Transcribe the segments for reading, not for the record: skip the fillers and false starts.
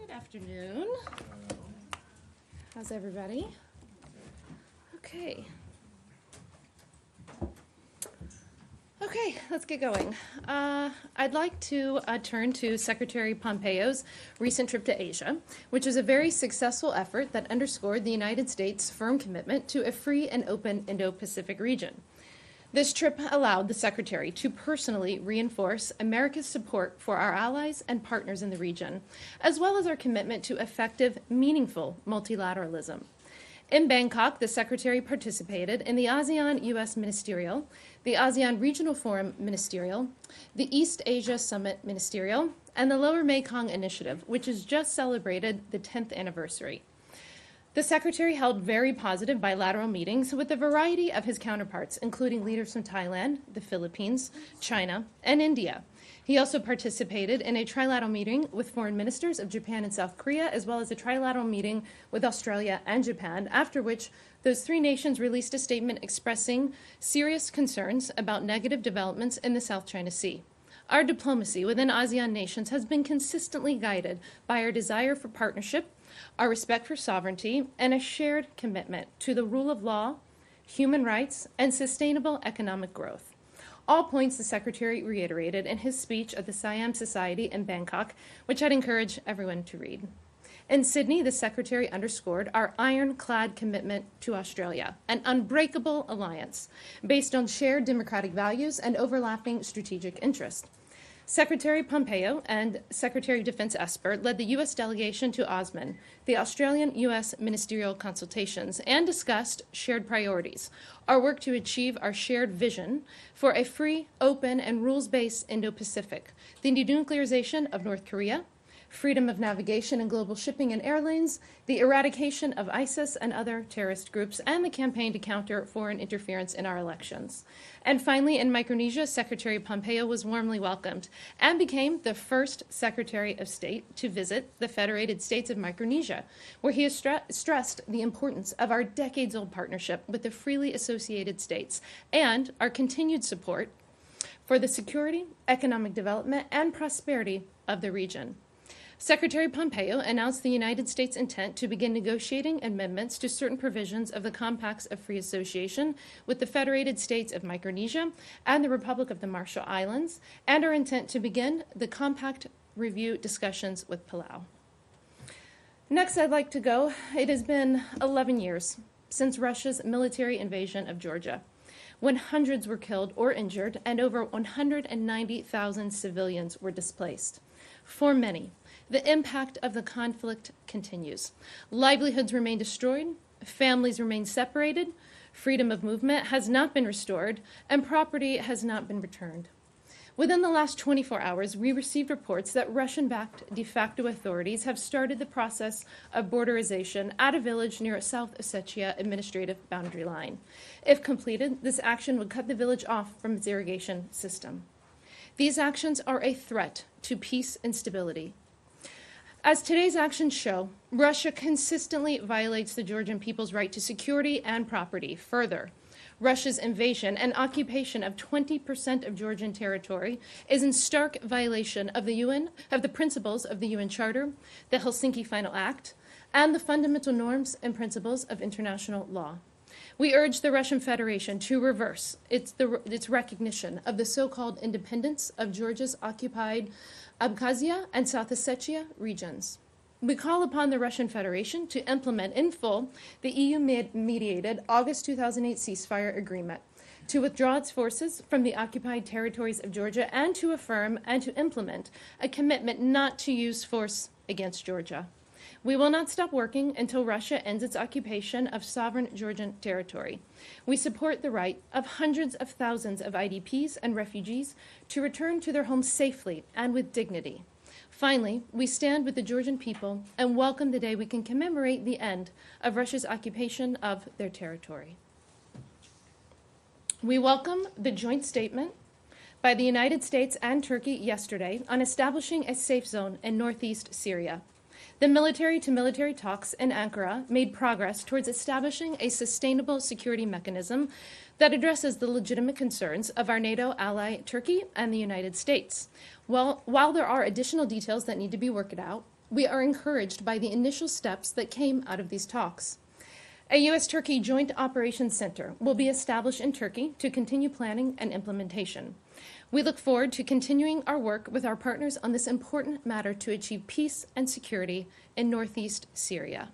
Good afternoon. How's everybody? Okay. Okay, let's get going. I'd like to turn to Secretary Pompeo's recent trip to Asia, which was a very successful effort that underscored the United States' firm commitment to a free and open Indo-Pacific region. This trip allowed the Secretary to personally reinforce America's support for our allies and partners in the region, as well as our commitment to effective, meaningful multilateralism. In Bangkok, the Secretary participated in the ASEAN-US Ministerial, the ASEAN Regional Forum Ministerial, the East Asia Summit Ministerial, and the Lower Mekong Initiative, which has just celebrated the 10th anniversary. The Secretary held very positive bilateral meetings with a variety of his counterparts, including leaders from Thailand, the Philippines, China, and India. He also participated in a trilateral meeting with foreign ministers of Japan and South Korea, as well as a trilateral meeting with Australia and Japan, after which those three nations released a statement expressing serious concerns about negative developments in the South China Sea. Our diplomacy within ASEAN nations has been consistently guided by our desire for partnership, our respect for sovereignty, and a shared commitment to the rule of law, human rights, and sustainable economic growth. All points the Secretary reiterated in his speech at the Siam Society in Bangkok, which I'd encourage everyone to read. In Sydney, the Secretary underscored our ironclad commitment to Australia, an unbreakable alliance based on shared democratic values and overlapping strategic interests. Secretary Pompeo and Secretary of Defense Esper led the U.S. delegation to ASMAN, the Australian-U.S. ministerial consultations, and discussed shared priorities, our work to achieve our shared vision for a free, open, and rules-based Indo-Pacific, the denuclearization of North Korea, freedom of navigation in global shipping and airlines, the eradication of ISIS and other terrorist groups, and the campaign to counter foreign interference in our elections. And finally, in Micronesia, Secretary Pompeo was warmly welcomed and became the first Secretary of State to visit the Federated States of Micronesia, where he has stressed the importance of our decades-old partnership with the freely associated states and our continued support for the security, economic development, and prosperity of the region. Secretary Pompeo announced the United States' intent to begin negotiating amendments to certain provisions of the Compacts of Free Association with the Federated States of Micronesia and the Republic of the Marshall Islands, and our intent to begin the Compact review discussions with Palau. Next, I'd like to go. It has been 11 years since Russia's military invasion of Georgia, when hundreds were killed or injured and over 190,000 civilians were displaced. For many, the impact of the conflict continues. Livelihoods remain destroyed, families remain separated, freedom of movement has not been restored, and property has not been returned. Within the last 24 hours, we received reports that Russian-backed de facto authorities have started the process of borderization at a village near a South Ossetia administrative boundary line. If completed, this action would cut the village off from its irrigation system. These actions are a threat to peace and stability. As today's actions show, Russia consistently violates the Georgian people's right to security and property. Further, Russia's invasion and occupation of 20% of Georgian territory is in stark violation of the principles of the UN Charter, the Helsinki Final Act, and the fundamental norms and principles of international law. We urge the Russian Federation to reverse its recognition of the so-called independence of Georgia's occupied Abkhazia and South Ossetia regions. We call upon the Russian Federation to implement in full the EU-mediated August 2008 ceasefire agreement, to withdraw its forces from the occupied territories of Georgia, and to affirm and to implement a commitment not to use force against Georgia. We will not stop working until Russia ends its occupation of sovereign Georgian territory. We support the right of hundreds of thousands of IDPs and refugees to return to their homes safely and with dignity. Finally, we stand with the Georgian people and welcome the day we can commemorate the end of Russia's occupation of their territory. We welcome the joint statement by the United States and Turkey yesterday on establishing a safe zone in northeast Syria. The military-to-military talks in Ankara made progress towards establishing a sustainable security mechanism that addresses the legitimate concerns of our NATO ally Turkey and the United States. While there are additional details that need to be worked out, we are encouraged by the initial steps that came out of these talks. A U.S.-Turkey Joint Operations Center will be established in Turkey to continue planning and implementation. We look forward to continuing our work with our partners on this important matter to achieve peace and security in northeast Syria.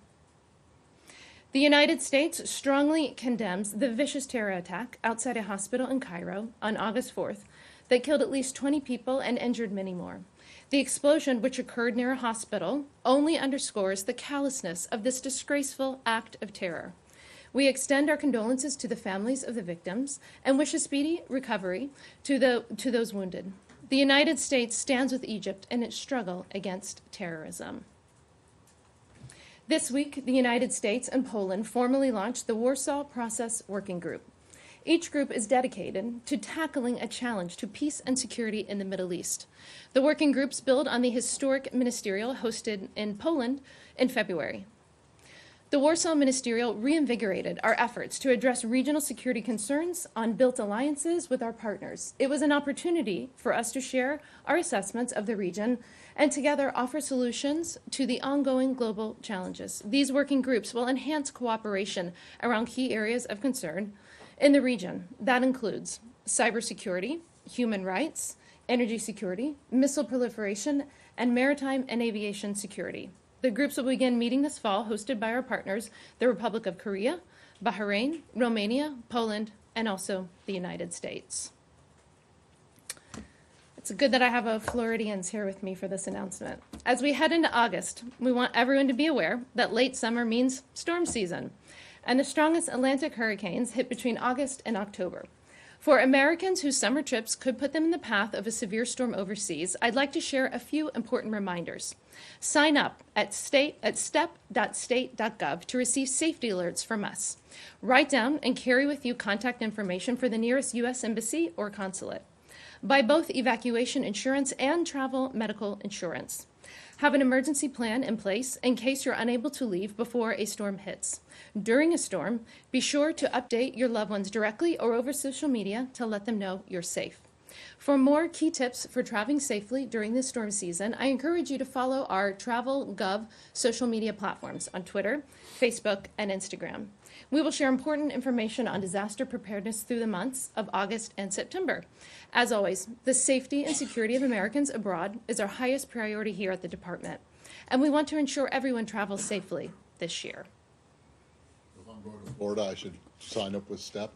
The United States strongly condemns the vicious terror attack outside a hospital in Cairo on August 4th that killed at least 20 people and injured many more. The explosion, which occurred near a hospital, only underscores the callousness of this disgraceful act of terror. We extend our condolences to the families of the victims and wish a speedy recovery to those wounded. The United States stands with Egypt in its struggle against terrorism. This week, the United States and Poland formally launched the Warsaw Process Working Group. Each group is dedicated to tackling a challenge to peace and security in the Middle East. The working groups build on the historic ministerial hosted in Poland in February. The Warsaw Ministerial reinvigorated our efforts to address regional security concerns on built alliances with our partners. It was an opportunity for us to share our assessments of the region and together offer solutions to the ongoing global challenges. These working groups will enhance cooperation around key areas of concern in the region. That includes cybersecurity, human rights, energy security, missile proliferation, and maritime and aviation security. The groups will begin meeting this fall, hosted by our partners, the Republic of Korea, Bahrain, Romania, Poland, and also the United States. It's good that I have a Floridians here with me for this announcement. As we head into August, we want everyone to be aware that late summer means storm season, and the strongest Atlantic hurricanes hit between August and October. For Americans whose summer trips could put them in the path of a severe storm overseas, I'd like to share a few important reminders. Sign up at step.state.gov to receive safety alerts from us. Write down and carry with you contact information for the nearest U.S. Embassy or consulate. Buy both evacuation insurance and travel medical insurance. Have an emergency plan in place in case you're unable to leave before a storm hits. During a storm, be sure to update your loved ones directly or over social media to let them know you're safe. For more key tips for traveling safely during this storm season, I encourage you to follow our TravelGov social media platforms on Twitter, Facebook, and Instagram. We will share important information on disaster preparedness through the months of August and September. As always, the safety and security of Americans abroad is our highest priority here at the department, and we want to ensure everyone travels safely this year. If I'm going to Florida, I should sign up with STEP.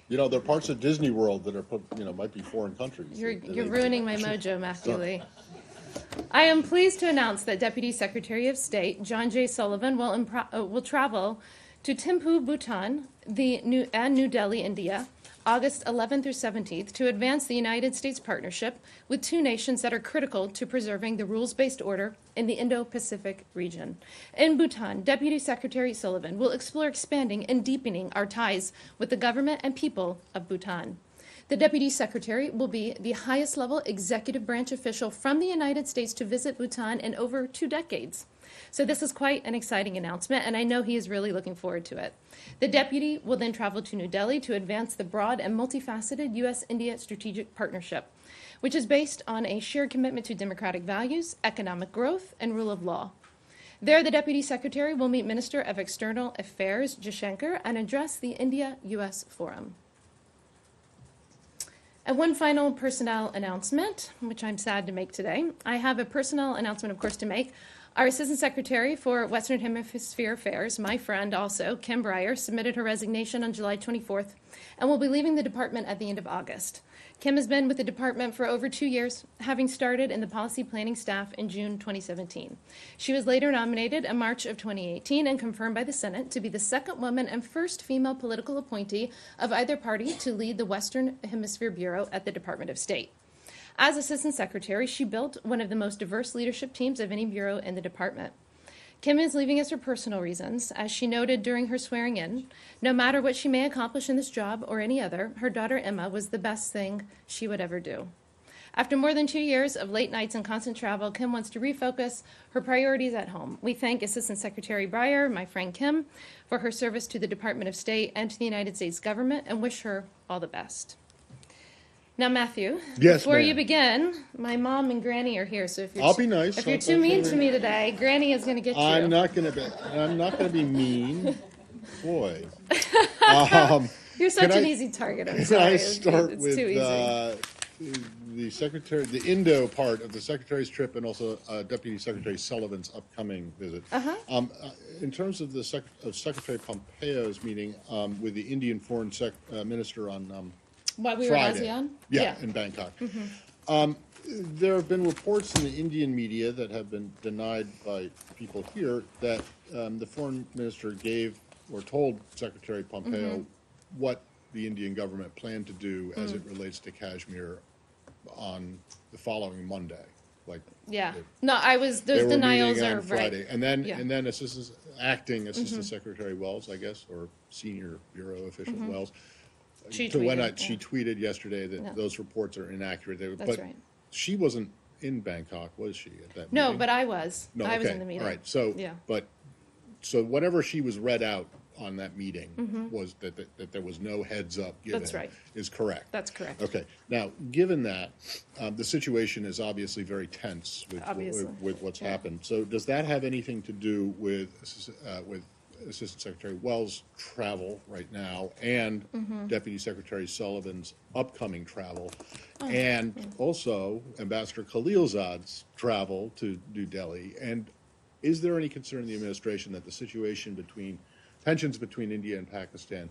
You know, there are parts of Disney World that are, might be foreign countries. You're ruining my mojo, Matthew Lee. I am pleased to announce that Deputy Secretary of State John J. Sullivan will travel to Thimphu, Bhutan, and New Delhi, India, August 11th through 17th, to advance the United States partnership with two nations that are critical to preserving the rules-based order in the Indo-Pacific region. In Bhutan, Deputy Secretary Sullivan will explore expanding and deepening our ties with the government and people of Bhutan. The Deputy Secretary will be the highest level executive branch official from the United States to visit Bhutan in over 2 decades. So this is quite an exciting announcement, and I know he is really looking forward to it. The deputy will then travel to New Delhi to advance the broad and multifaceted U.S.-India strategic partnership, which is based on a shared commitment to democratic values, economic growth, and rule of law. There, the Deputy Secretary will meet Minister of External Affairs Jaishankar and address the India-U.S. Forum. And one final personnel announcement, which I'm sad to make today. I have a personnel announcement, of course, to make. Our Assistant Secretary for Western Hemisphere Affairs, my friend also, Kim Breyer, submitted her resignation on July 24th and will be leaving the department at the end of August. Kim has been with the department for over 2 years, having started in the policy planning staff in June 2017. She was later nominated in March of 2018 and confirmed by the Senate to be the second woman and first female political appointee of either party to lead the Western Hemisphere Bureau at the Department of State. As Assistant Secretary, she built one of the most diverse leadership teams of any bureau in the department. Kim is leaving us for personal reasons. As she noted during her swearing-in, no matter what she may accomplish in this job or any other, her daughter Emma was the best thing she would ever do. After more than 2 years of late nights and constant travel, Kim wants to refocus her priorities at home. We thank Assistant Secretary Breyer, my friend Kim, for her service to the Department of State and to the United States government, and wish her all the best. Now, Matthew, Yes, before you ma'am. begin, my mom and Granny are here, so if you're I'll be nice. if you're I'll too mean to be- me today, Granny is going to get you. I'm not gonna be mean. Boy. You're such Can an I- easy target. I'm Can sorry. I start it's with too easy. the Indo part of the Secretary's trip and also Deputy Secretary Sullivan's upcoming visit? In terms of the Secretary Pompeo's meeting with the Indian Foreign Minister on While we were at Friday. ASEAN? Yeah, in Bangkok. There have been reports in the Indian media that have been denied by people here that the foreign minister gave or told Secretary Pompeo what the Indian government planned to do as it relates to Kashmir on the following Monday. Like Yeah. they- No, they those were denials meeting are on Friday, right. and then Yeah. acting Assistant Secretary Wells, I guess, or senior bureau official Wells. She To when tweeted, she yeah. tweeted yesterday that Yeah. those reports are inaccurate. That's But right. she wasn't in Bangkok, was she, at that No, meeting? but I was. No, I was okay, in the meeting. all right, so, Yeah. so whatever she was read out on that meeting was that there was no heads up given. That's right. Is correct. That's correct. Okay, now, given that, the situation is obviously very tense Obviously. with what's Yeah. happened. So does that have anything to do with Assistant Secretary Wells' travel right now and Mm-hmm. Deputy Secretary Sullivan's upcoming travel? Oh, And also Ambassador Khalilzad's travel to New Delhi? And is there any concern in the administration that the tensions between India and Pakistan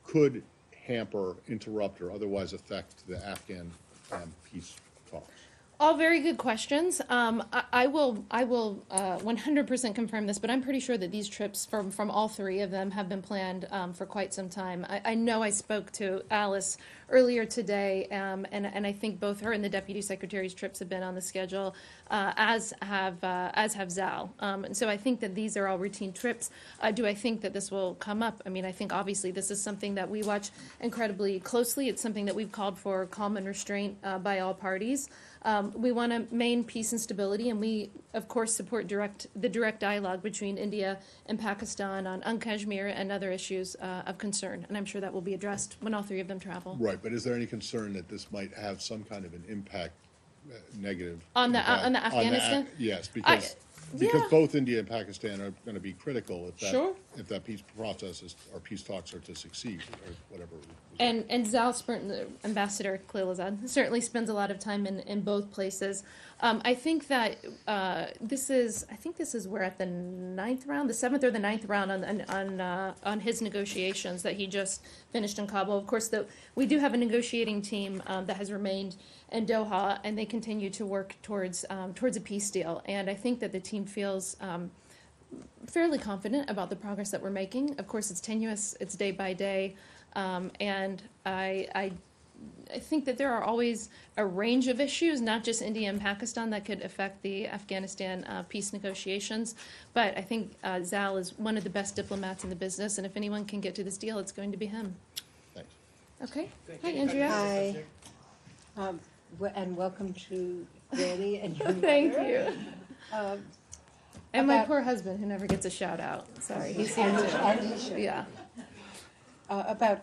could hamper, interrupt, or otherwise affect the Afghan peace talks? All very good questions. I will 100% confirm this, but I'm pretty sure that these trips from all three of them have been planned for quite some time. I know I spoke to Alice earlier today, and I think both her and the Deputy Secretary's trips have been on the schedule, as have Zal. And so I think that these are all routine trips. Do I think that this will come up? I mean, I think obviously this is something that we watch incredibly closely. It's something that we've called for calm and restraint by all parties. We want to maintain peace and stability, and we, of course, support the direct dialogue between India and Pakistan on Kashmir and other issues of concern. And I'm sure that will be addressed when all three of them travel. Right, but is there any concern that this might have some kind of an impact, negative? On the impact Afghanistan? Yes, because yeah. both India and Pakistan are going to be critical Sure. if that peace process or peace talks are to succeed, or whatever. And Zal, Ambassador Khalilzad, certainly spends a lot of time in both places. I think that this is we're at the the seventh or the ninth round on his negotiations that he just finished in Kabul. Of course, we do have a negotiating team that has remained in Doha, and they continue to work towards a peace deal. And I think that the team feels fairly confident about the progress that we're making. Of course, it's tenuous; it's day by day. And I think that there are always a range of issues, not just India and Pakistan, that could affect the Afghanistan peace negotiations. But I think Zal is one of the best diplomats in the business, and if anyone can get to this deal, it's going to be him. Thanks. Okay. Hi, Andrea. Hi. And welcome to Granny and your Thank mother. you. And my about- poor husband, who never gets a shout out. Sorry, he's here And too. and he should. Yeah. About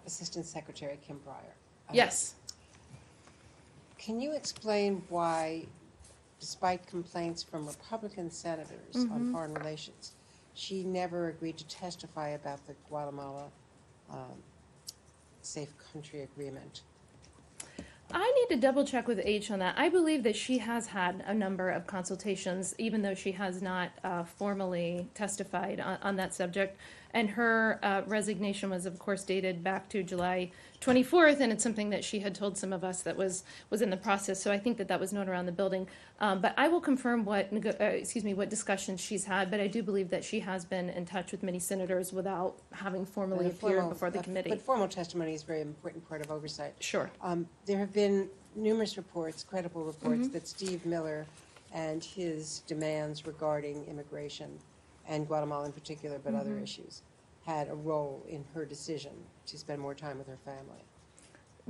Assistant Secretary Kim Breyer. Yes. Can you explain why, despite complaints from Republican senators on foreign relations, she never agreed to testify about the Guatemala Safe Country Agreement? I need to double check with H on that. I believe that she has had a number of consultations, even though she has not formally testified on that subject. And her resignation was, of course, dated back to July 24th, and it's something that she had told some of us that was in the process. So I think that was known around the building. But I will confirm what discussions she's had. But I do believe that she has been in touch with many senators without having formally appeared before the committee. But formal testimony is a very important part of oversight. Sure. There have been numerous reports, credible reports, that Steve Miller and his demands regarding immigration, and Guatemala in particular, but other issues, had a role in her decision to spend more time with her family.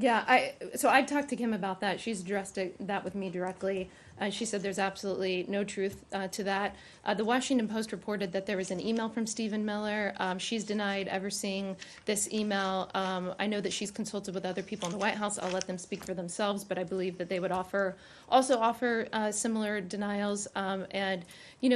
Yeah, so I talked to Kim about that. She's addressed that with me directly. She said there's absolutely no truth to that. The Washington Post reported that there was an email from Stephen Miller. She's denied ever seeing this email. I know that she's consulted with other people in the White House. I'll let them speak for themselves, but I believe that they would also offer similar denials. And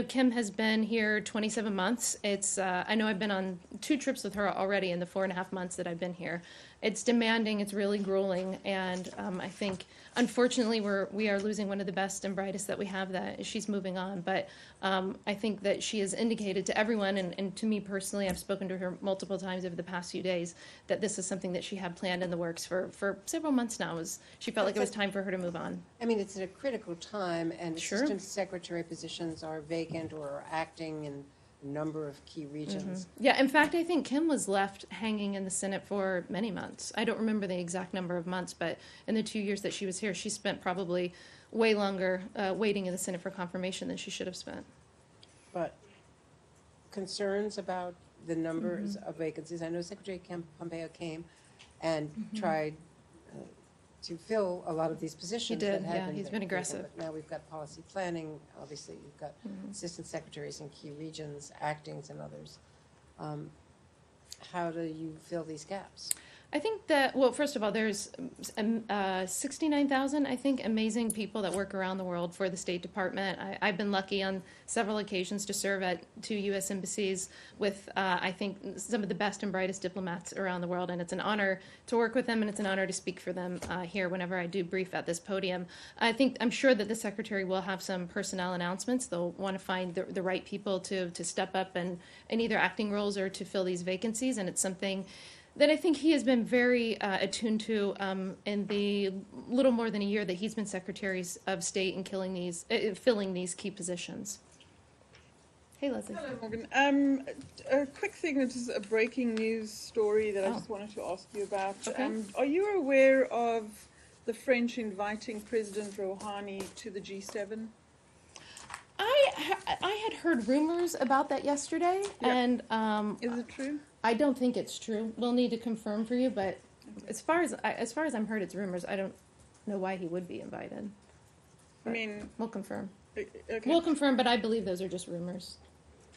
Kim has been here 27 months. I know I've been on 2 trips with her already in the 4.5 months that I've been here. It's demanding, it's really grueling, and I think, unfortunately, we are losing one of the best and brightest that we have. That she's moving on, but I think that she has indicated to everyone, and to me personally, I've spoken to her multiple times over the past few days, that this is something that she had planned in the works for several months now. She felt like it was time for her to move on. I mean, it's at a critical time, and Sure. assistant secretary positions are vacant or are acting in a number of key regions. Yeah, in fact, I think Kim was left hanging in the Senate for many months. I don't remember the exact number of months, but in the 2 years that she was here, she spent probably way longer waiting in the Senate for confirmation than she should have spent. But concerns about the numbers of vacancies. I know Secretary Pompeo came and tried to fill a lot of these positions. did, that had yeah, he's been vacant, aggressive. But now we've got policy planning. Obviously, you've got assistant secretaries in key regions, actings, and others. How do you fill these gaps? I think that, well, first of all, there's 69,000, I think, amazing people that work around the world for the State Department. I've been lucky on several occasions to serve at 2 U.S. embassies with, I think, some of the best and brightest diplomats around the world, and it's an honor to work with them, and it's an honor to speak for them here whenever I do brief at this podium. I'm sure that the Secretary will have some personnel announcements. They'll want to find the right people to step up in either acting roles or to fill these vacancies, and it's something that I think he has been very attuned to in the little more than a year that he's been Secretaries of State and filling these key positions. Hey, Leslie. Hello, Morgan. A quick thing, this is a breaking news story that I just wanted to ask you about. Okay. Are you aware of the French inviting President Rouhani to the G7? I had heard rumors about that yesterday, Yeah. and Is it true? I don't think it's true. We'll need to confirm for you, but as far as I'm heard, it's rumors. I don't know why he would be invited. I mean, We'll confirm. okay. We'll confirm, but I believe those are just rumors.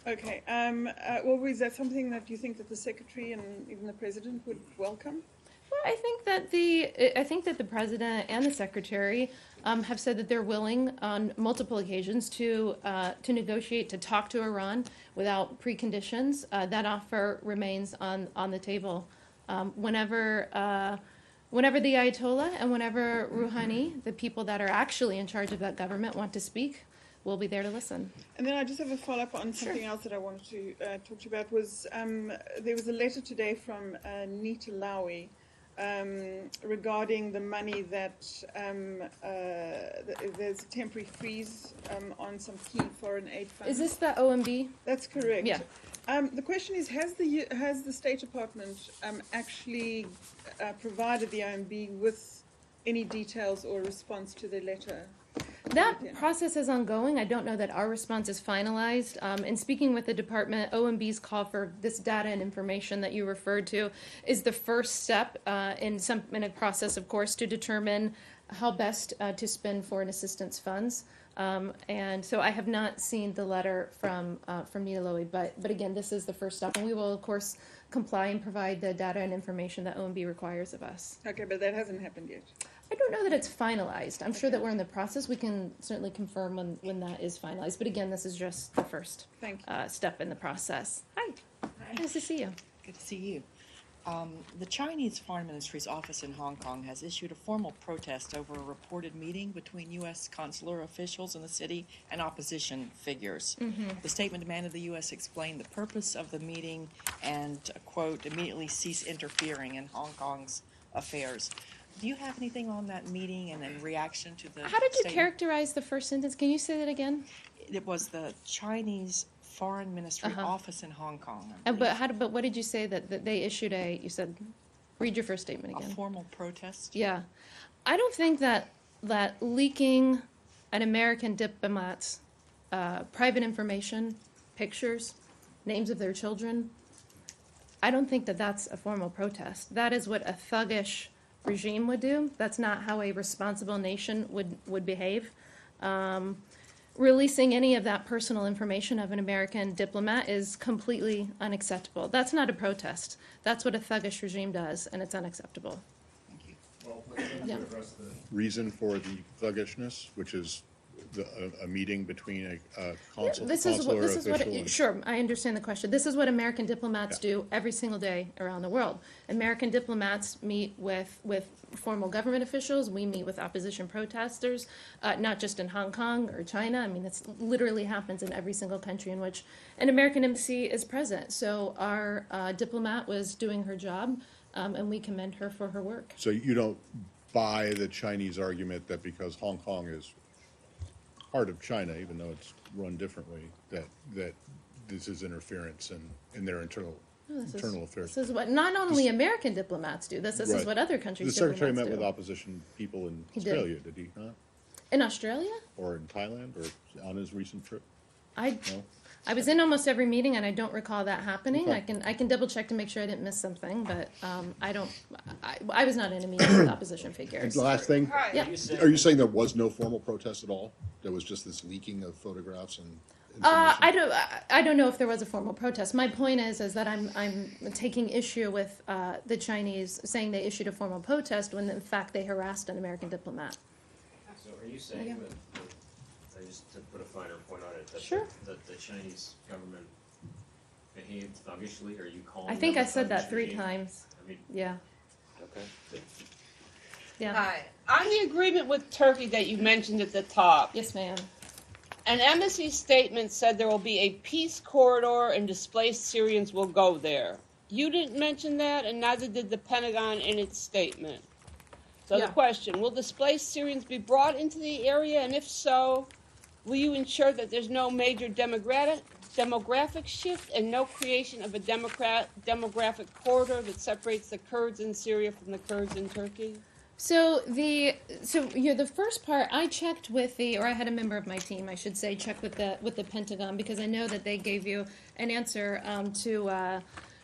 Okay. Well, is that something that you think that the Secretary and even the President would welcome? Well, I think that the President and the Secretary have said that they're willing on multiple occasions to negotiate, to talk to Iran without preconditions. That offer remains on the table. Whenever the Ayatollah and whenever Rouhani, the people that are actually in charge of that government, want to speak, we'll be there to listen. And then I just have a follow-up on something else that I wanted to talk to you about. There was a letter today from Nita Lowey regarding the money that there's a temporary freeze on some key foreign aid funds. Is this the OMB? That's correct. Yeah. The question is, has the State Department actually provided the OMB with any details or response to the letter? That process is ongoing. I don't know that our response is finalized. In speaking with the department, OMB's call for this data and information that you referred to is the first step in a process, of course, to determine how best to spend foreign assistance funds. And so I have not seen the letter from Nita Lowey, but again, this is the first step, and we will, of course, comply and provide the data and information that OMB requires of us. Okay, but that hasn't happened yet. I don't know that it's finalized. I'm sure that we're in the process. We can certainly confirm when that is finalized. But again, this is just the first Thank step in the process. Hi. Nice to see you. Good to see you. The Chinese Foreign Ministry's office in Hong Kong has issued a formal protest over a reported meeting between U.S. consular officials in the city and opposition figures. The statement demanded the U.S. explain the purpose of the meeting and, quote, immediately cease interfering in Hong Kong's affairs. Do you have anything on that meeting and in reaction to the How did you statement? characterize the first sentence? Can you say that again? It was the Chinese Foreign Ministry office in Hong Kong. But what did you say that they issued you said, read your first statement A again. formal protest? Yeah. I don't think that leaking an American diplomat's private information, pictures, names of their children, I don't think that that's a formal protest. That is what a thuggish regime would do. That's not how a responsible nation would behave. Releasing any of that personal information of an American diplomat is completely unacceptable. That's not a protest. That's what a thuggish regime does, and it's unacceptable. Well, Yeah. address the reason for the thuggishness, which is a meeting between a consular official. Sure, I understand the question. This is what American diplomats do every single day around the world. American diplomats meet with formal government officials. We meet with opposition protesters, not just in Hong Kong or China. I mean, it literally happens in every single country in which an American embassy is present. So our diplomat was doing her job, and we commend her for her work. So you don't buy the Chinese argument that because Hong Kong is part of China, even though it's run differently, that this is interference in their internal affairs. This is what not only American diplomats do. This is Right. what other countries' The Secretary diplomats met do. with opposition people in He did. Australia, did he not? In Australia, Or in Thailand, or on his recent trip? I No? I was in almost every meeting, and I don't recall that happening. Okay. I can double check to make sure I didn't miss something, but I don't. I was not in a meeting with opposition figures. The last thing, Yeah. are you saying there was no formal protest at all? There was just this leaking of photographs and information? I don't know if there was a formal protest. My point is that I'm taking issue with the Chinese saying they issued a formal protest when in fact they harassed an American diplomat. So are you saying Yeah. just to put a finer point on it, that, Sure. that the Chinese government behaved thuggishly? Are you calling I think them I a said that thuggish 3 regime? times. I mean, Yeah, okay. yeah. Hi. On the agreement with Turkey that you mentioned at the top, Yes, ma'am. an embassy statement said there will be a peace corridor and displaced Syrians will go there. You didn't mention that, and neither did the Pentagon in its statement. So Yeah. the question, will displaced Syrians be brought into the area, and if so, will you ensure that there's no major demographic shift and no creation of a demographic corridor that separates the Kurds in Syria from the Kurds in Turkey? So the first part I checked with or I had a member of my team, I should say, check with the Pentagon, because I know that they gave you an answer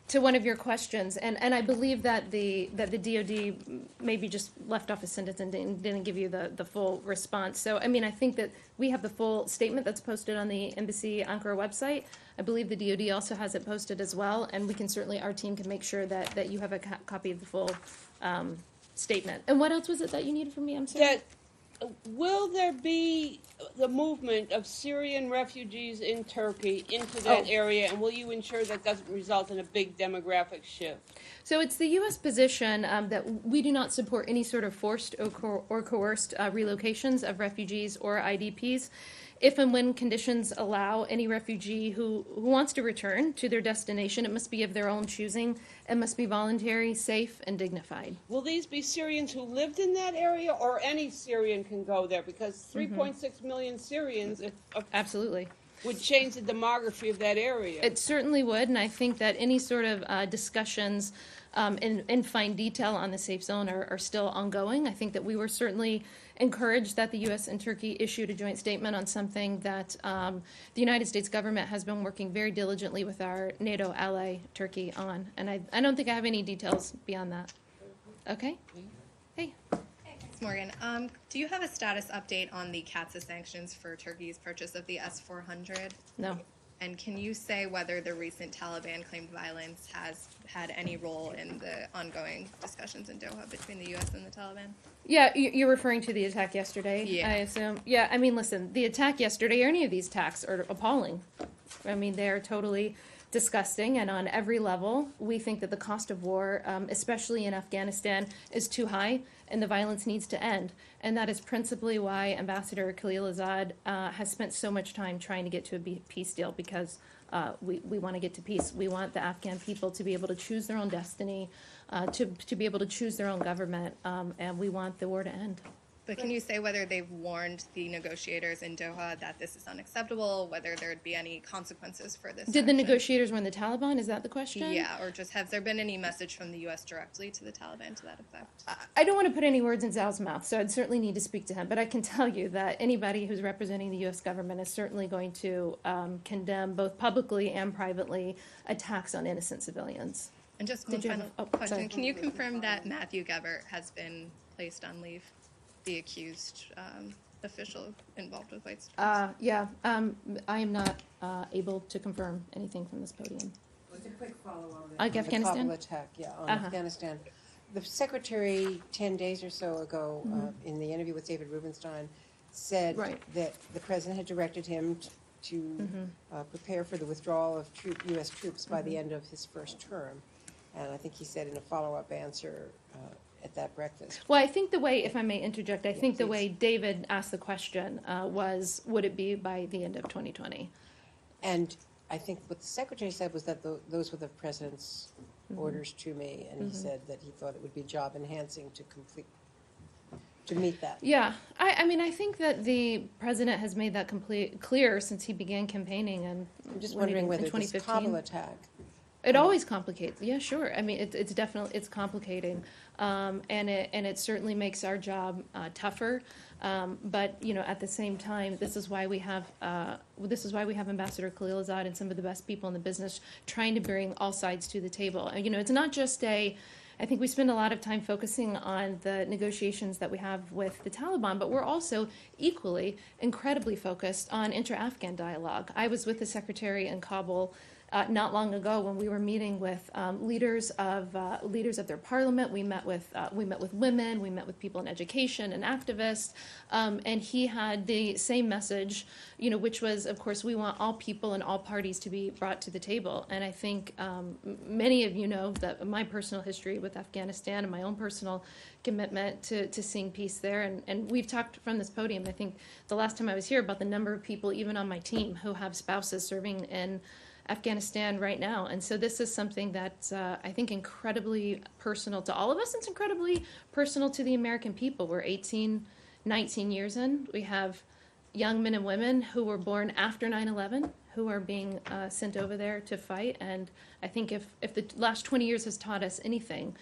to one of your questions, and I believe that the DoD maybe just left off a sentence and didn't give you the full response. So I mean, I think that we have the full statement that's posted on the Embassy Ankara website. I believe the DoD also has it posted as well, and we can certainly, our team can make sure that you have a copy of the full statement. And what else was it that you needed from me? I'm sorry. That will there be the movement of Syrian refugees in Turkey into that area, and will you ensure that doesn't result in a big demographic shift? So it's the U.S. position that we do not support any sort of forced or coerced relocations of refugees or IDPs. If and when conditions allow any refugee who wants to return to their destination, it must be of their own choosing. It must be voluntary, safe, and dignified. Will these be Syrians who lived in that area, or any Syrian can go there? Because Mm-hmm. 3.6 million Syrians Absolutely. would change the demography of that area. It certainly would, and I think that any sort of discussions in fine detail on the safe zone are still ongoing. I think that we were certainly encouraged that the U.S. and Turkey issued a joint statement on something that the United States government has been working very diligently with our NATO ally, Turkey, on. And I don't think I have any details beyond that. Okay? Hey. Thanks, Morgan. Do you have a status update on the CAATSA sanctions for Turkey's purchase of the S-400? No. And can you say whether the recent Taliban-claimed violence has had any role in the ongoing discussions in Doha between the U.S. and the Taliban? Yeah, you're referring to the attack yesterday, Yeah. I assume. Yeah, I mean, listen, the attack yesterday or any of these attacks are appalling. I mean, they're totally disgusting, and on every level, we think that the cost of war, especially in Afghanistan, is too high, and the violence needs to end. And that is principally why Ambassador Khalilzad has spent so much time trying to get to a peace deal, because we want to get to peace. We want the Afghan people to be able to choose their own destiny, to be able to choose their own government, and we want the war to end. But can you say whether they've warned the negotiators in Doha that this is unacceptable, whether there would be any consequences for this? Did the action? negotiators warn the Taliban? Is that the question? Yeah, or just has there been any message from the U.S. directly to the Taliban to that effect? I don't want to put any words in Zal's mouth, so I'd certainly need to speak to him. But I can tell you that anybody who's representing the U.S. government is certainly going to condemn, both publicly and privately, attacks on innocent civilians. And just one Did you have final a- oh, question. sorry. Can you confirm that Matthew Gebert has been placed on leave, the accused official involved with White Students? Yeah, I am not able to confirm anything from this podium. Just a quick follow-on. Like The Afghanistan? Kabul attack, yeah, on Uh-huh. Afghanistan. The secretary, 10 days or so ago, in the interview with David Rubenstein, said Right. that the president had directed him to prepare for the withdrawal of U.S. troops by the end of his first term. And I think he said in a follow-up answer at that breakfast. Well, I think the way, if I may interject, I think the please. way David asked the question was, would it be by the end of 2020? And I think what the secretary said was that those were the president's orders to me, and he said that he thought it would be job enhancing to meet that. Yeah, I mean, I think that the president has made that clear since he began campaigning and I'm just winning wondering in whether this 2015. Kabul attack, It always complicates. Yeah, sure. I mean, it's definitely it's complicating, and it certainly makes our job tougher. But you know, at the same time, this is why we have Ambassador Khalilzad and some of the best people in the business trying to bring all sides to the table. And, you know, it's not just I think we spend a lot of time focusing on the negotiations that we have with the Taliban, but we're also equally incredibly focused on inter-Afghan dialogue. I was with the secretary in Kabul not long ago when we were meeting with leaders of their parliament. We met with women, we met with people in education and activists, and he had the same message, you know, which was, of course, we want all people and all parties to be brought to the table. And I think many of you know that my personal history with Afghanistan and my own personal commitment to seeing peace there. And we've talked from this podium, I think the last time I was here, about the number of people, even on my team, who have spouses serving in Afghanistan right now. And so this is something that's, I think, incredibly personal to all of us. It's incredibly personal to the American people. We're 18, 19 years in. We have young men and women who were born after 9/11 who are being sent over there to fight. And I think if the last 20 years has taught us anything,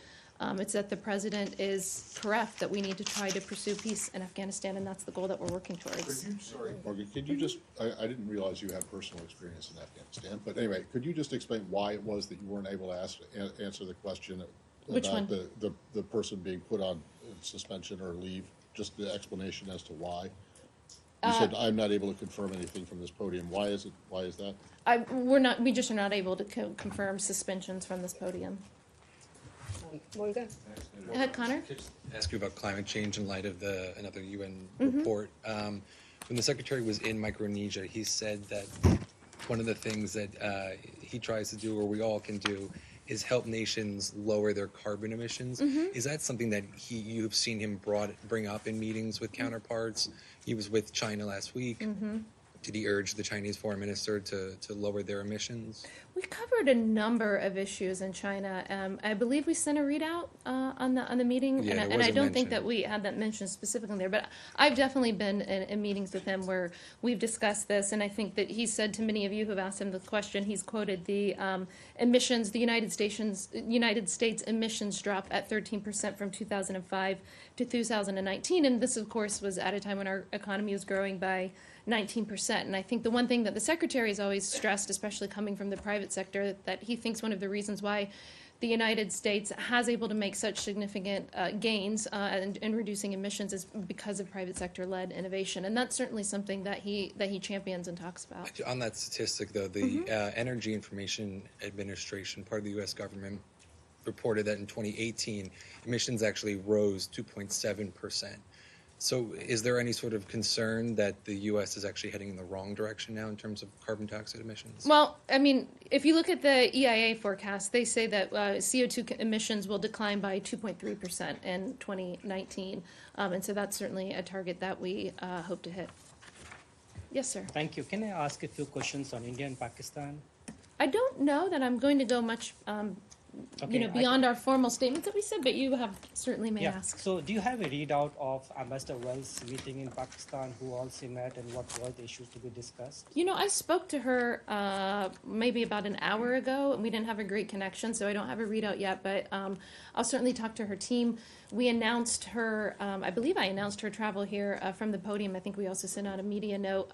it's that the president is correct, that we need to try to pursue peace in Afghanistan, and that's the goal that we're working towards. Sorry, Morgan, could you just, I didn't realize you had personal experience in Afghanistan, but anyway, could you just explain why it was that you weren't able to answer the question Which about one? the person being put on suspension or leave? Just the explanation as to why? You said, I'm not able to confirm anything from this podium. Why is that? We just are not able to confirm suspensions from this podium. Morgan? Go ahead, Connor. Could I just ask you about climate change in light of another UN report? When the secretary was in Micronesia, he said that one of the things that he tries to do, or we all can do, is help nations lower their carbon emissions. Is that something that you've seen him bring up in meetings with counterparts? He was with China last week. Did he urge the Chinese foreign minister to lower their emissions? We covered a number of issues in China. I believe we sent a readout on the meeting, Yeah, there and was I a don't think mention. that we had that mentioned specifically there. But I've definitely been in meetings with him where we've discussed this, and I think that he said to many of you who've asked him the question, he's quoted the emissions, the United States emissions drop at 13% from 2005 to 2019, and this, of course, was at a time when our economy was growing by 19%. And I think the one thing that the secretary has always stressed, especially coming from the private sector, that he thinks one of the reasons why the United States has able to make such significant gains in reducing emissions is because of private sector-led innovation. And that's certainly something that he champions and talks about. On that statistic, though, the Energy Information Administration, part of the U.S. government, reported that in 2018, emissions actually rose 2.7%. So is there any sort of concern that the U.S. is actually heading in the wrong direction now in terms of carbon dioxide emissions? Well, I mean, if you look at the EIA forecast, they say that CO2 emissions will decline by 2.3% in 2019. And so that's certainly a target that we hope to hit. Yes, sir. Thank you. Can I ask a few questions on India and Pakistan? I don't know that I'm going to go much Okay, beyond our formal statements that we said, but you have certainly may ask. So do you have a readout of Ambassador Wells' meeting in Pakistan, who also met, and what were the issues to be discussed? You know, I spoke to her maybe about an hour ago, and we didn't have a great connection, so I don't have a readout yet, but I'll certainly talk to her team. We announced her, I believe I announced her travel here from the podium. I think we also sent out a media note,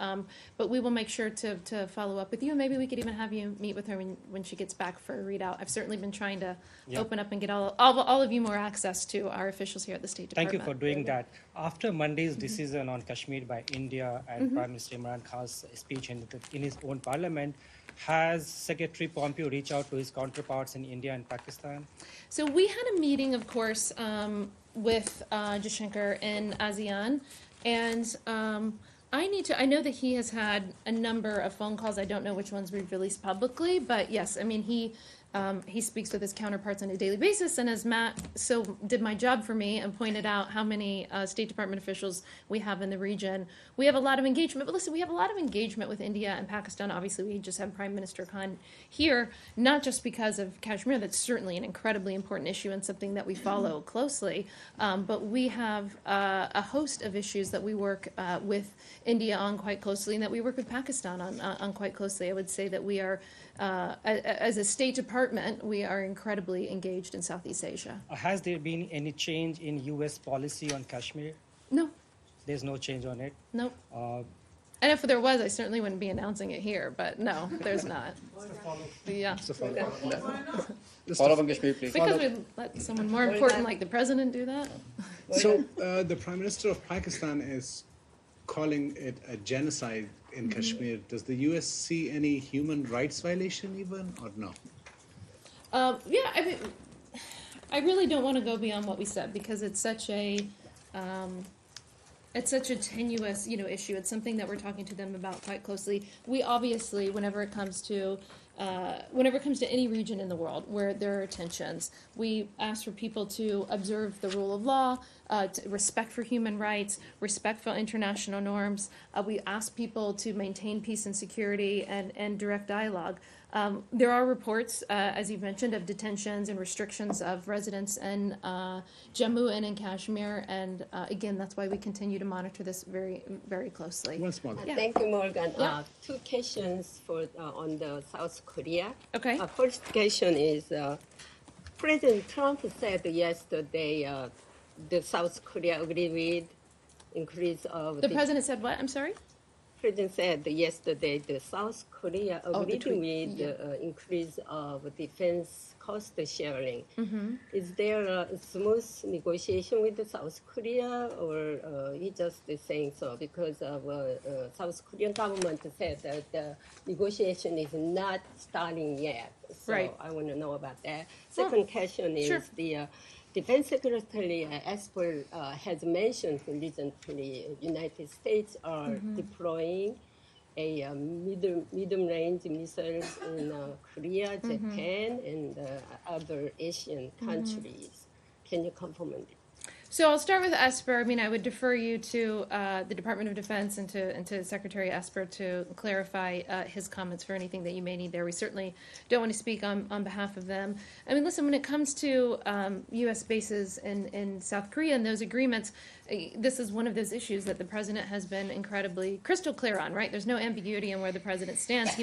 but we will make sure to follow up with you, and maybe we could even have you meet with her when she gets back for a readout. I've certainly been trying trying to Yeah. open up and get all of you more access to our officials here at the State Thank Department. you for doing that. After Monday's decision on Kashmir by India and Prime Minister Imran Khan's speech in his own parliament, has Secretary Pompeo reached out to his counterparts in India and Pakistan? So we had a meeting, of course, with Jaishankar in ASEAN, and I know that he has had a number of phone calls. I don't know which ones we've released publicly, but yes, I mean, he speaks with his counterparts on a daily basis, and as Matt so did my job for me and pointed out how many State Department officials we have in the region, we have a lot of engagement. But listen, we have a lot of engagement with India and Pakistan. Obviously, we just had Prime Minister Khan here, not just because of Kashmir. That's certainly an incredibly important issue and something that we follow closely, but we have a host of issues that we work with India on quite closely, and that we work with Pakistan on quite closely. I would say that we are, as a State Department, we are incredibly engaged in Southeast Asia. Has there been any change in U.S. policy on Kashmir? No, There's no change on it. nope. Uh, And if there was, I certainly wouldn't be announcing it here, but no, there's not. Yeah, Follow on Kashmir, please. because we let someone more important like the president do that. So the Prime Minister of Pakistan is calling it a genocide in Kashmir. Does the U.S. see any human rights violation even, or no? Yeah, I mean, I really don't want to go beyond what we said because it's such a tenuous, issue. It's something that we're talking to them about quite closely. We obviously, whenever it comes to any region in the world where there are tensions, we ask for people to observe the rule of law, respect for human rights, respect for international norms. We ask people to maintain peace and security and direct dialogue. There are reports, as you've mentioned, of detentions and restrictions of residents in Jammu and in Kashmir, and again, that's why we continue to monitor this very, very closely. One small. Yeah. Thank you, Morgan. Yeah. Two questions on the South Korea. Okay. First question is, President Trump said yesterday the South Korea agreed with increase of The president said what? I'm sorry? President said yesterday the South Korea Oh, the agreed tweet. with the increase of defense cost sharing. Mm-hmm. Is there a smooth negotiation with the South Korea, or he just saying so because of South Korean government said that the negotiation is not starting yet? So Right. I want to know about that. Second question is sure. the Defense Secretary Esper has mentioned recently United States are deploying a medium-range missiles in Korea, Japan, and other Asian countries. Can you confirm it? So I'll start with Esper. I mean, I would defer you to the Department of Defense and to Secretary Esper to clarify his comments for anything that you may need there. We certainly don't want to speak on behalf of them. I mean, listen, when it comes to U.S. bases in South Korea and those agreements, this is one of those issues that the president has been incredibly crystal clear on, right? There's no ambiguity in where the president stands.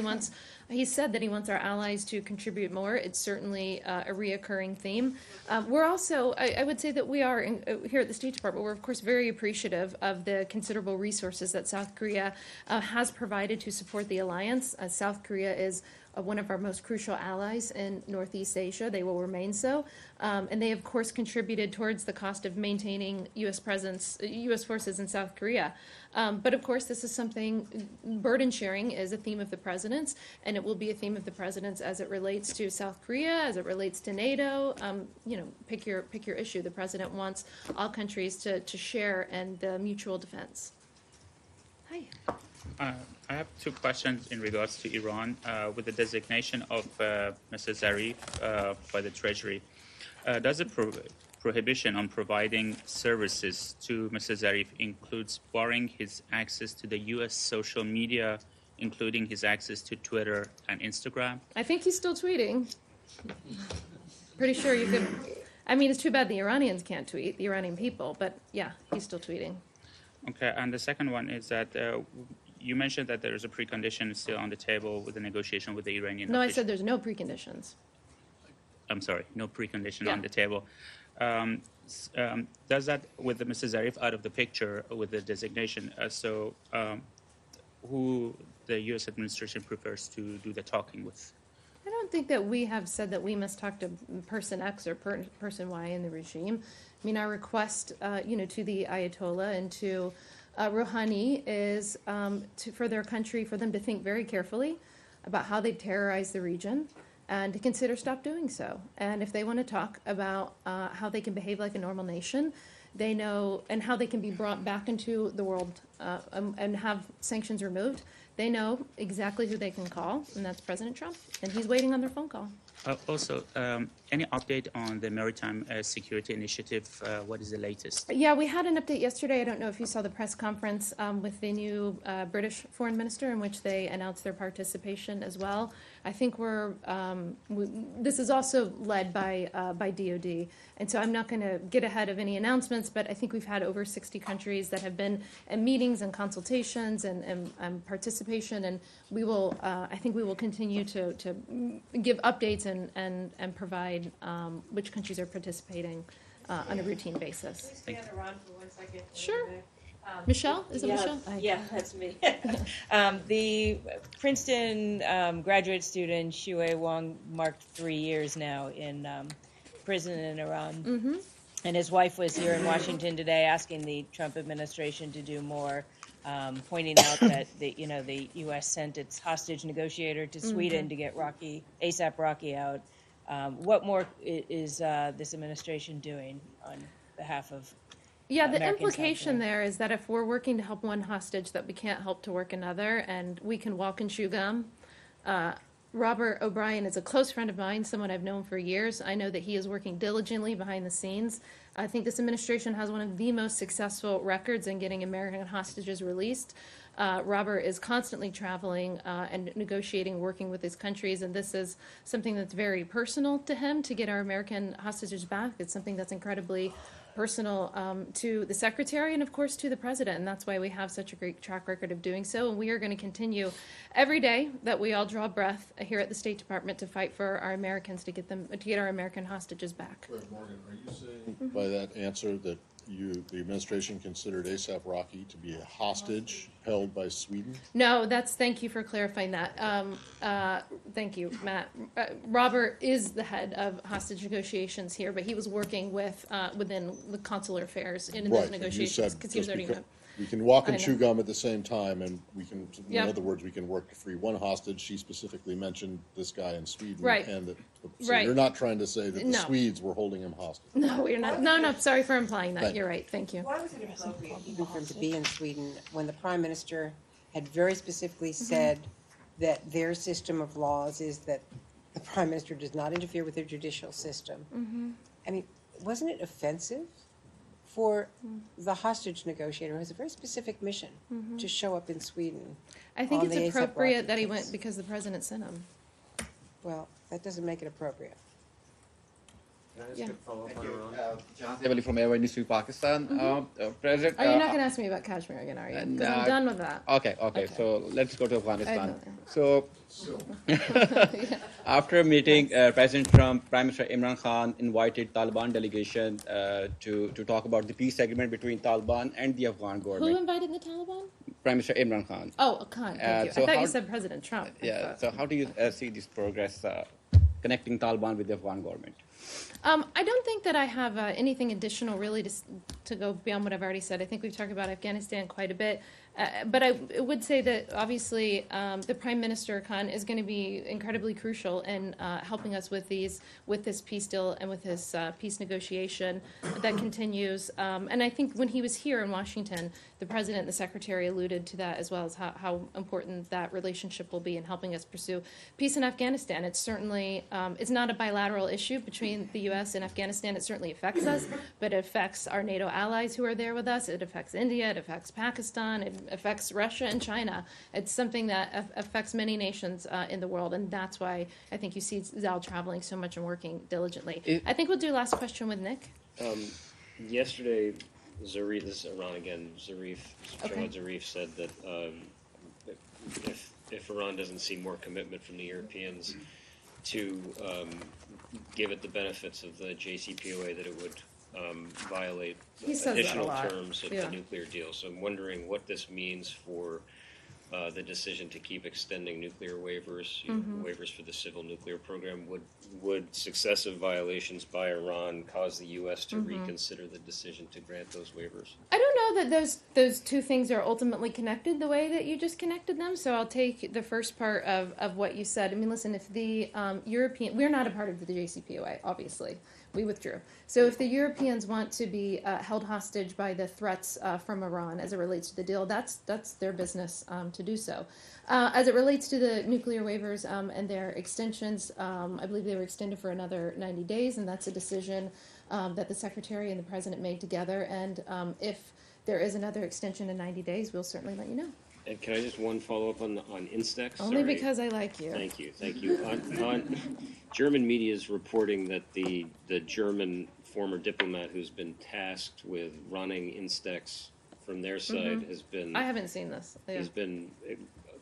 He said that he wants our allies to contribute more. It's certainly a reoccurring theme. We're also, I would say that we are, here at the State Department, we're of course very appreciative of the considerable resources that South Korea has provided to support the alliance. South Korea is one of our most crucial allies in Northeast Asia. They will remain so. And they, of course, contributed towards the cost of maintaining U.S. presence, U.S. forces in South Korea. But, of course, this is something, burden sharing is a theme of the president's, and it will be a theme of the president's as it relates to South Korea, as it relates to NATO. Pick your issue. The president wants all countries to share in the mutual defense. Hi. I have two questions in regards to Iran. With the designation of Mr. Zarif by the Treasury, does the prohibition on providing services to Mr. Zarif includes barring his access to the U.S. social media, including his access to Twitter and Instagram? I think he's still tweeting. Pretty sure you could. I mean, it's too bad the Iranians can't tweet, the Iranian people, but yeah, he's still tweeting. Okay, and the second one is that you mentioned that there is a precondition still on the table with the negotiation with the Iranian No, I officials. said there's no preconditions. I'm sorry, no precondition Yeah. on the table. Does that, with the Mr. Zarif out of the picture with the designation, who the U.S. administration prefers to do the talking with? I don't think that we have said that we must talk to person X or person Y in the regime. I mean, our request, to the Ayatollah and to Rouhani is for their country, for them to think very carefully about how they've terrorized the region and to consider stop doing so. And if they want to talk about how they can behave like a normal nation, they know, and how they can be brought back into the world and have sanctions removed, they know exactly who they can call, and that's President Trump, and he's waiting on their phone call. Also, any update on the Maritime Security Initiative? What is the latest? Yeah, we had an update yesterday. I don't know if you saw the press conference with the new British foreign minister in which they announced their participation as well. I think this is also led by DOD, and so I'm not going to get ahead of any announcements, but I think we've had over 60 countries that have been in meetings and consultations and participation, and we will, I think we will continue to give updates and provide which countries are participating on a routine basis. Can we stay on Iran for 1 second? Sure. Michelle? Is it yeah, Michelle? Yeah, that's me. The Princeton graduate student Xue Wang marked 3 years now in prison in Iran. Mm-hmm. And his wife was here in Washington today asking the Trump administration to do more, pointing out that the U.S. sent its hostage negotiator to Sweden to get ASAP Rocky out. What more is this administration doing on behalf of Yeah, the Americans out implication there is that if we're working to help one hostage, that we can't help to work another, and we can walk and chew gum. Robert O'Brien is a close friend of mine, someone I've known for years. I know that he is working diligently behind the scenes. I think this administration has one of the most successful records in getting American hostages released. Robert is constantly traveling and negotiating, working with his countries, and this is something that's very personal to him to get our American hostages back. It's something that's incredibly personal to the secretary and, of course, to the president, and that's why we have such a great track record of doing so. And we are going to continue every day that we all draw breath here at the State Department to fight for our Americans to get our American hostages back. Wait, Morgan, are you saying by that answer that the administration considered ASAP Rocky to be a hostage held by Sweden? No, thank you for clarifying that. Thank you, Matt. Robert is the head of hostage negotiations here, but he was working within the consular affairs in those negotiations because he was already. We can walk and chew gum at the same time, and we can, Yep. in other words, we can work to free one hostage. She specifically mentioned this guy in Sweden. Right. And so Right. you're not trying to say that the No. Swedes were holding him hostage. No, we're not. No, sorry for implying that. Thank You're right. Thank you. Why was it appropriate even for him to be in Sweden when the Prime Minister had very specifically said that their system of laws is that the Prime Minister does not interfere with their judicial system? I mean, wasn't it offensive for the hostage negotiator, who has a very specific mission, to show up in Sweden? I think on it's the ASAP appropriate Rocky that he case? went because the president sent him. Well, that doesn't make it appropriate. Yeah. Jahan Sevali from Air Industry Pakistan. President. Oh, you're not going to ask me about Kashmir again, are you? Because I'm done with that. Okay. So let's go to Afghanistan. know. So after a meeting, President Trump, Prime Minister Imran Khan invited Taliban delegation to talk about the peace agreement between Taliban and the Afghan Who government. invited the Taliban? Prime Minister Imran Khan. Oh, Khan. Thank you. so I thought how- you said President Trump. Yeah. So how do you see this progress connecting Taliban with the Afghan government? I don't think that I have anything additional really to go beyond what I've already said. I think we've talked about Afghanistan quite a bit. But I would say that obviously the Prime Minister Khan is going to be incredibly crucial in helping us with this peace deal and with this peace negotiation that continues. And I think when he was here in Washington, the President and the Secretary alluded to that as well as how important that relationship will be in helping us pursue peace in Afghanistan. It's certainly it's not a bilateral issue between the U.S. and Afghanistan. It certainly affects us, but it affects our NATO allies who are there with us. It affects India. It affects Pakistan. It affects Russia and China. It's something that affects many nations in the world, and that's why I think you see Zal traveling so much and working diligently. I think we'll do last question with Nick. Yesterday, Zarif, this is Iran again, Jawad Zarif said that if Iran doesn't see more commitment from the Europeans to give it the benefits of the JCPOA, that it would violate He says that a additional lot. terms of Yeah. the nuclear deal. So I'm wondering what this means for the decision to keep extending nuclear waivers, waivers for the civil nuclear program, would successive violations by Iran cause the U.S. to reconsider the decision to grant those waivers? I don't know that those two things are ultimately connected the way that you just connected them. So I'll take the first part of what you said. I mean, listen, if the we're not a part of the JCPOA, obviously. We withdrew. So if the Europeans want to be held hostage by the threats from Iran as it relates to the deal, that's their business to do so. As it relates to the nuclear waivers and their extensions, I believe they were extended for another 90 days, and that's a decision that the Secretary and the President made together. And if there is another extension in 90 days, we'll certainly let you know. And can I just one follow-up on Instex? Only Sorry. because I like you. Thank you, thank you. On German media is reporting that the German former diplomat who's been tasked with running Instex from their side has been. I haven't seen this. Yeah. He's been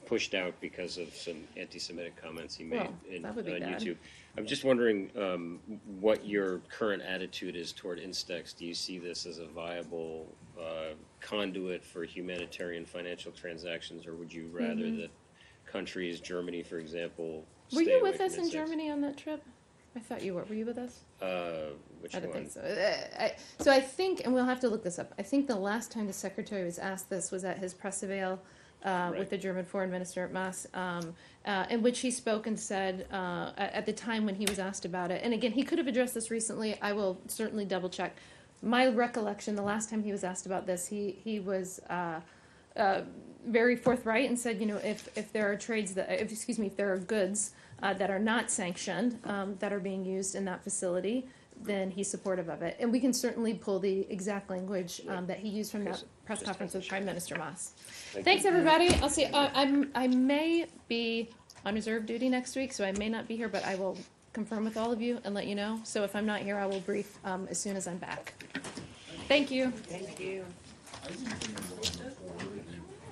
pushed out because of some anti-Semitic comments he made that would be on bad. YouTube. I'm just wondering what your current attitude is toward Instex. Do you see this as a viable conduit for humanitarian financial transactions, or would you rather that countries, Germany, for example, Were stay you away with from us in Instex? Germany on that trip? I thought you were. Were you with us? Which I don't one? think so. So I think, and we'll have to look this up, I think the last time the Secretary was asked this was at his press avail with the German Foreign Minister Maas, in which he spoke and said, at the time when he was asked about it, and again, he could have addressed this recently, I will certainly double check. My recollection, the last time he was asked about this, he was very forthright and said, if there are trades that, if there are goods that are not sanctioned that are being used in that facility, then he's supportive of it. And we can certainly pull the exact language that he used from that press conference with Prime Minister Maas. Thanks, everybody. I'll see. I may be on reserve duty next week, so I may not be here, but I will confirm with all of you and let you know. So if I'm not here, I will brief as soon as I'm back. Thank you. Thank you.